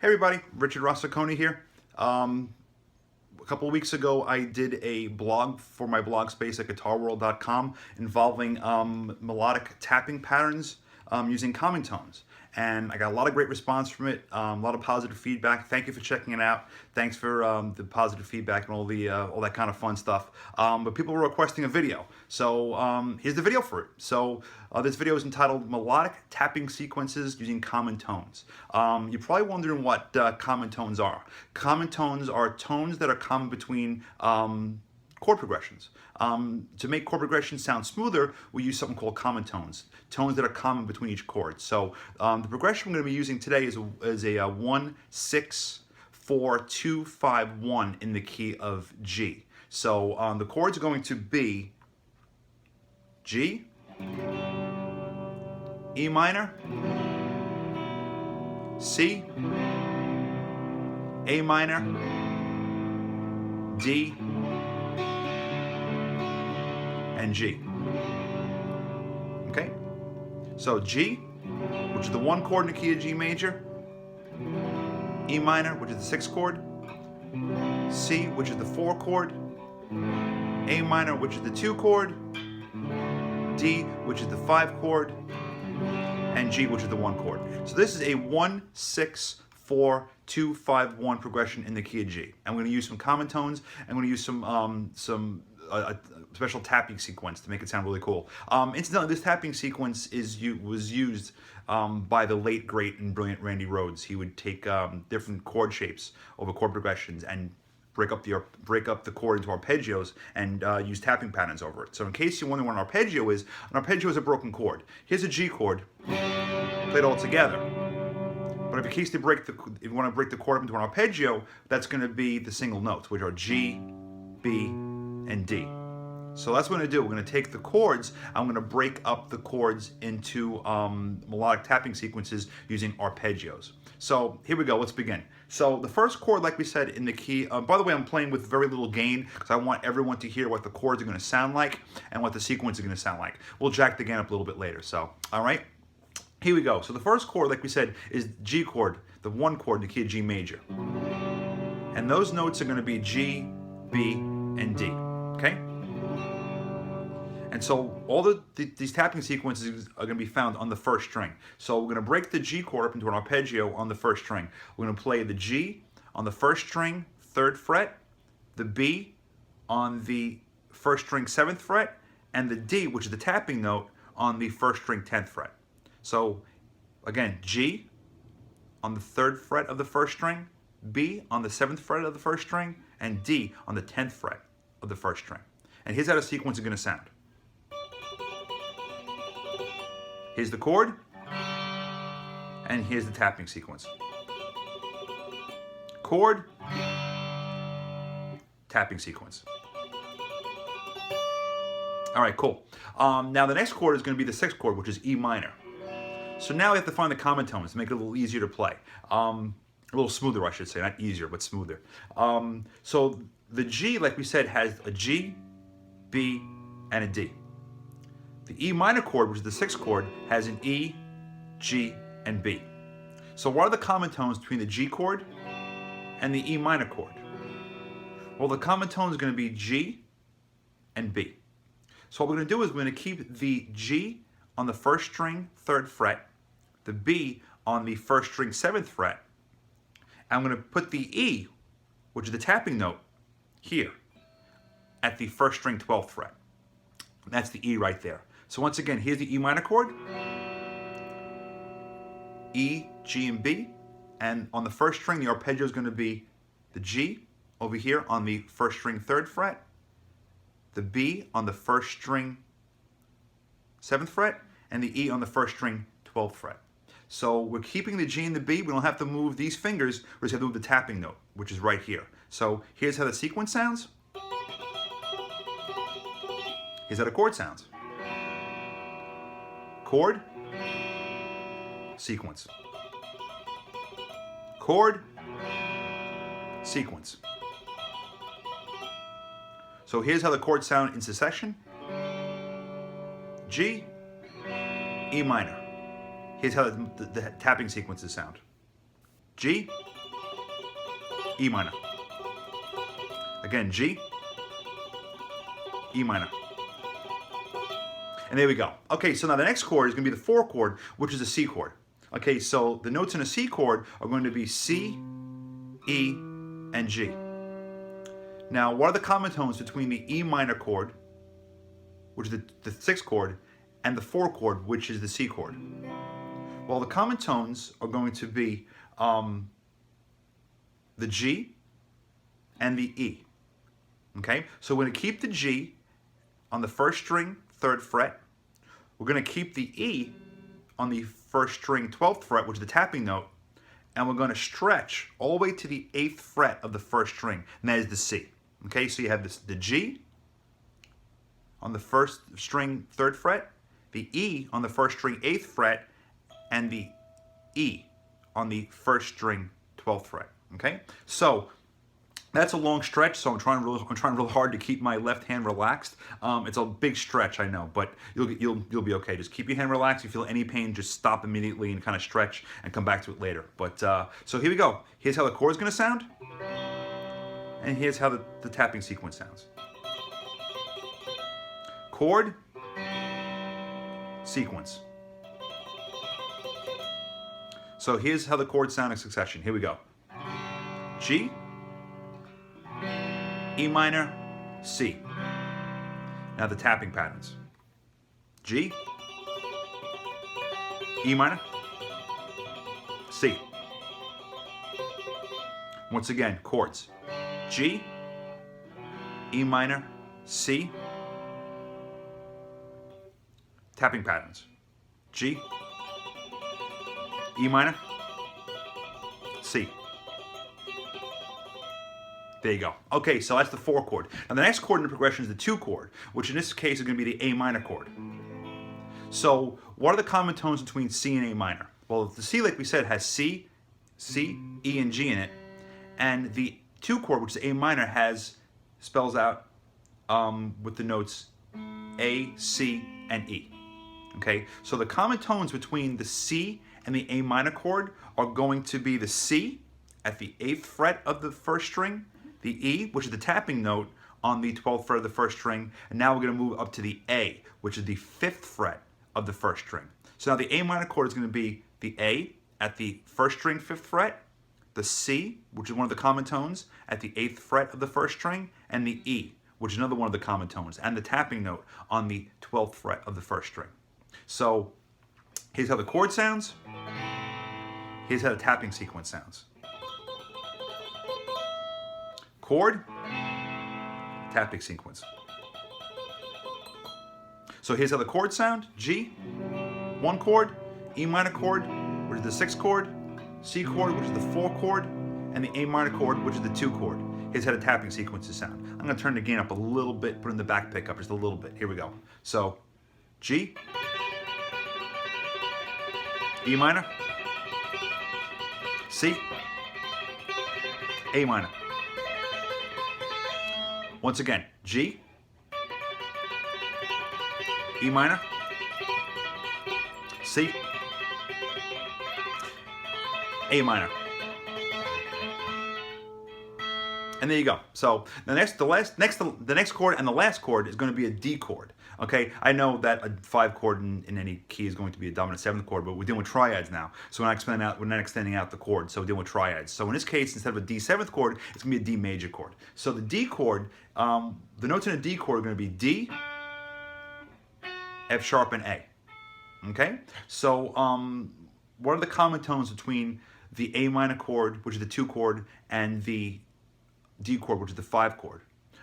Hey everybody, Richard Rossicone here. A couple of weeks ago I did a blog for my blog space at guitarworld.com involving melodic tapping patterns using common tones. And I got a lot of great response from it, a lot of positive feedback. Thank you for checking it out. Thanks for the positive feedback and all that kind of fun stuff. But people were requesting a video, so here's the video for it. So this video is entitled Melodic Tapping Sequences Using Common Tones. You're probably wondering what common tones are. Common tones are tones that are common between chord progressions. To make chord progressions sound smoother, we use something called common tones, tones that are common between each chord. So the progression we're going to be using today is a 1, 6, 4, 2, 5, 1 in the key of G. So the chords are going to be G, E minor, C, A minor, D, and G. Okay? So G, which is the 1 chord in the key of G major, E minor, which is the 6th chord, C, which is the 4 chord, A minor, which is the 2 chord, D, which is the 5 chord, and G, which is the 1 chord. So this is a 1, 6, 4, 2, 5, 1 progression in the key of G. I'm going to use some common tones. I'm going to use some special tapping sequence to make it sound really cool. Incidentally, this tapping sequence was used by the late, great, and brilliant Randy Rhoads. He would take different chord shapes over chord progressions and break up the chord into arpeggios and use tapping patterns over it. So in case you're wondering what an arpeggio is a broken chord. Here's a G chord, played all together. But if you want to break the chord up into an arpeggio, that's going to be the single notes, which are G, B, and D. So that's what we're going to do. We're going to take the chords, I'm going to break up the chords into melodic tapping sequences using arpeggios. So here we go, let's begin. So the first chord, like we said, in the key, by the way, I'm playing with very little gain because I want everyone to hear what the chords are going to sound like and what the sequence is going to sound like. We'll jack the gain up a little bit later, so, all right? Here we go. So the first chord, like we said, is G chord, the 1 chord in the key of G major. And those notes are going to be G, B, and D, okay? And so all these tapping sequences are going to be found on the first string. So we're going to break the G chord up into an arpeggio on the first string. We're going to play the G on the first string, 3rd fret, the B on the first string, 7th fret, and the D, which is the tapping note, on the first string, 10th fret. So again, G on the 3rd fret of the first string, B on the 7th fret of the first string, and D on the 10th fret of the first string. And here's how the sequence is going to sound. Here's the chord, and here's the tapping sequence. Chord, tapping sequence. All right, cool. Now the next chord is going to be the 6th chord, which is E minor. So now we have to find the common tones to make it a little easier to play. A little smoother, I should say, not easier, but smoother. So the G, like we said, has a G, B, and a D. The E minor chord, which is the 6th chord, has an E, G, and B. So what are the common tones between the G chord and the E minor chord? Well, the common tone is going to be G and B. So what we're going to do is we're going to keep the G on the first string, 3rd fret, the B on the first string, 7th fret, and I'm going to put the E, which is the tapping note, here at the first string, 12th fret. That's the E right there. So once again, here's the E minor chord, E, G, and B, and on the first string, the arpeggio is going to be the G over here on the first string, 3rd fret, the B on the first string, 7th fret, and the E on the first string, 12th fret. So we're keeping the G and the B. We don't have to move these fingers. We just have to move the tapping note, which is right here. So here's how the sequence sounds. Here's how the chord sounds. Chord, sequence. Chord, sequence. So here's how the chords sound in succession. G, E minor. Here's how the tapping sequences sound. G. G, E minor. Again, G, E minor. And there we go. Okay, so now the next chord is going to be the 4 chord, which is a C chord. Okay, so the notes in a C chord are going to be C, E, and G. Now, what are the common tones between the E minor chord, which is the 6th chord, and the 4 chord, which is the C chord? Well, the common tones are going to be the G and the E. Okay, so we're going to keep the G on the 1st string, 3rd fret. We're going to keep the E on the 1st string, 12th fret, which is the tapping note, and we're going to stretch all the way to the 8th fret of the 1st string, and that is the C. Okay, so you have this, the G on the 1st string, 3rd fret, the E on the 1st string, 8th fret, and the E on the 1st string, 12th fret. Okay, so that's a long stretch, so I'm trying real hard to keep my left hand relaxed. It's a big stretch, I know, but you'll be okay. Just keep your hand relaxed. If you feel any pain, just stop immediately and kind of stretch and come back to it later. But so here we go. Here's how the chord's going to sound, and here's how the tapping sequence sounds. Chord, sequence. So here's how the chords sound in succession. Here we go. G, E minor, C. Now the tapping patterns. G, E minor, C. Once again, chords. G, E minor, C. Tapping patterns. G, E minor, C. There you go. Okay, so that's the 4 chord. Now the next chord in the progression is the 2 chord, which in this case is going to be the A minor chord. So what are the common tones between C and A minor? Well, the C, like we said, has C, E, and G in it, and the 2 chord, which is A minor, spells out with the notes A, C, and E. Okay, so the common tones between the C and the A minor chord are going to be the C at the 8th fret of the 1st string, the E, which is the tapping note, on the 12th fret of the 1st string, and now we're going to move up to the A, which is the 5th fret of the 1st string. So now the A minor chord is going to be the A at the 1st string, 5th fret, the C, which is one of the common tones, at the 8th fret of the 1st string, and the E, which is another one of the common tones, and the tapping note on the 12th fret of the 1st string. So here's how the chord sounds. Here's how the tapping sequence sounds. Chord, tapping sequence. So here's how the chords sound. G, 1 chord, E minor chord, which is the 6th chord, C chord, which is the 4 chord, and the A minor chord, which is the 2 chord. Here's how the tapping sequences sound. I'm going to turn the gain up a little bit, put in the back pickup just a little bit. Here we go. So G, E minor, C, A minor. Once again, G, E minor, C, A minor. And there you go. So the next chord and the last chord is going to be a D chord. Okay, I know that a 5 chord in any key is going to be a dominant 7th chord, but we're dealing with triads now, so we're not extending out the chord, so we're dealing with triads. So in this case, instead of a D 7th chord, it's going to be a D major chord. So the D chord, the notes in a D chord are going to be D, F sharp, and A. Okay, so what are the common tones between the A minor chord, which is the 2 chord, and the D chord, which is the 5 chord?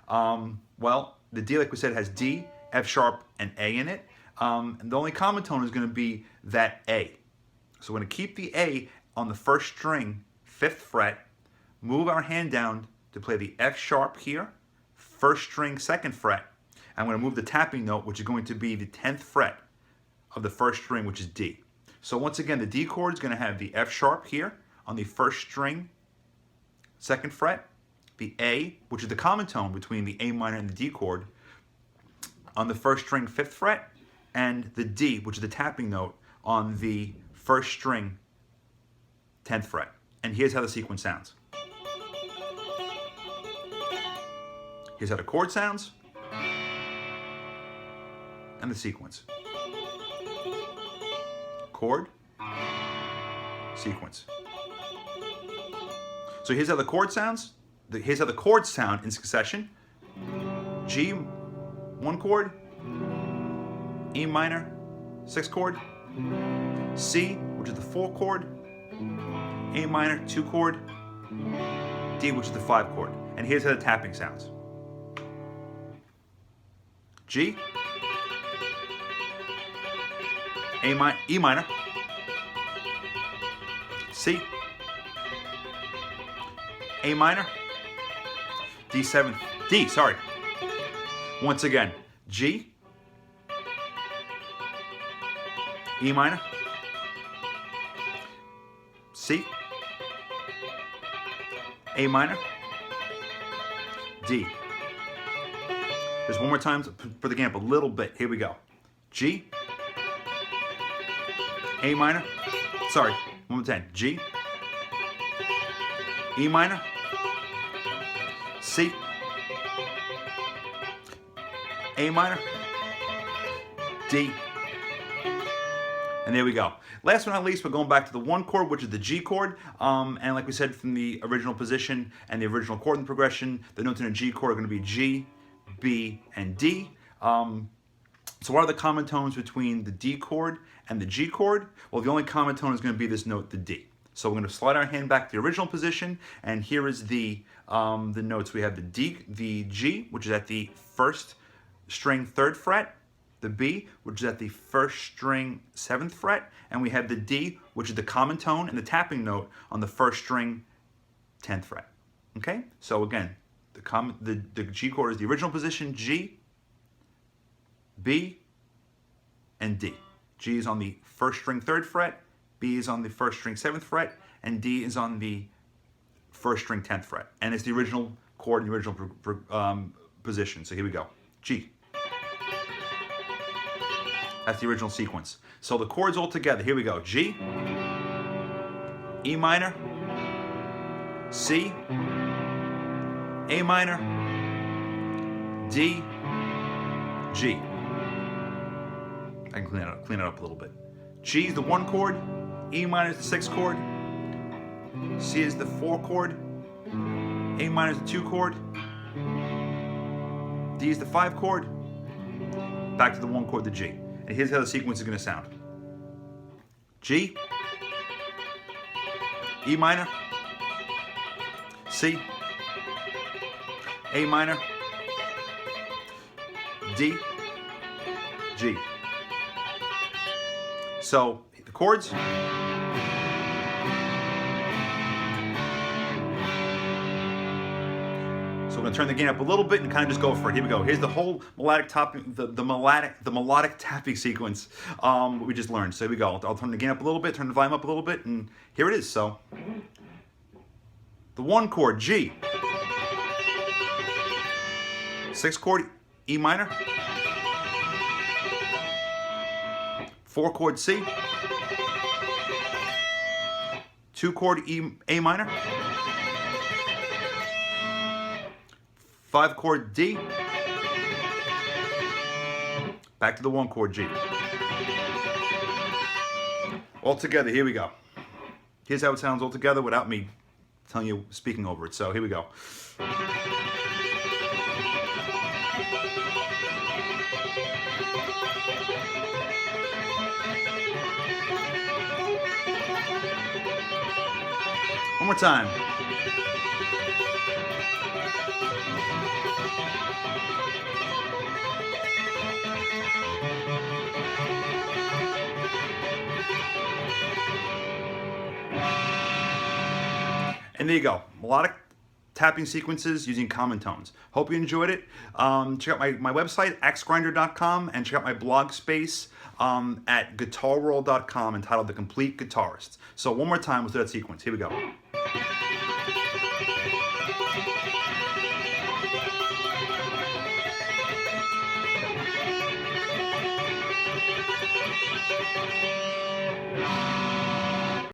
Well, the D, like we said, has D, F sharp, and A in it. And the only common tone is going to be that A. So we're going to keep the A on the 1st string, 5th fret, move our hand down to play the F sharp here, 1st string, 2nd fret. I'm going to move the tapping note, which is going to be the 10th fret of the 1st string, which is D. So once again, the D chord is going to have the F sharp here on the 1st string, 2nd fret, the A, which is the common tone between the A minor and the D chord, on the 1st string, 5th fret, and the D, which is the tapping note, on the 1st string, 10th fret. And here's how the sequence sounds. Here's how the chord sounds. And the sequence. Chord, sequence. So here's how the chord sounds. Here's how the chords sound in succession. G, 1 chord. E minor, 6 chord. C, which is the 4 chord. A minor, 2 chord. D, which is the 5 chord. And here's how the tapping sounds. G, E minor, C, A minor, D7, D, sorry. Once again, G, E minor, C, A minor, D. Just one more time for the game up a little bit. Here we go. G, A minor, sorry, 1 more time. G, E minor, C, A minor, D. And there we go. Last but not least, we're going back to the 1 chord, which is the G chord. And like we said from the original position and the original chord and progression, the notes in a G chord are going to be G, B, and D. So what are the common tones between the D chord and the G chord? Well, the only common tone is going to be this note, the D. So we're going to slide our hand back to the original position, and here is the notes. We have the D, the G, which is at the 1st string 3rd fret, the B, which is at the 1st string 7th fret, and we have the D, which is the common tone and the tapping note on the 1st string 10th fret. Okay? So again, the G chord is the original position, G, B, and D. G is on the 1st string 3rd fret, B is on the 1st string 7th fret, and D is on the 1st string 10th fret. And it's the original chord in the original position. So here we go. G. That's the original sequence. So the chords all together. Here we go. G, E minor, C, A minor, D, G. I can clean it up a little bit. G is the 1 chord, E minor is the 6th chord, C is the 4 chord, A minor is the 2 chord, D is the 5 chord, back to the 1 chord, the G. And here's how the sequence is going to sound. G, E minor, C, A minor, D, G. So the chords. So we're going to turn the gain up a little bit and kind of just go for it. Here we go. Here's the whole melodic tapping, the melodic tapping sequence we just learned. So here we go. I'll turn the gain up a little bit, turn the volume up a little bit, and here it is. So the 1 chord, G, 6 chord, E minor, 4 chord, C, 2 chord, A minor, 5 chord, D, back to the 1 chord, G. All together, here we go. Here's how it sounds all together without me telling you, speaking over it. So here we go. One more time. And there you go. Melodic tapping sequences using common tones. Hope you enjoyed it. Check out my website, axgrinder.com, and check out my blog space at guitarworld.com entitled The Complete Guitarist. So one more time, let's do that sequence. Here we go.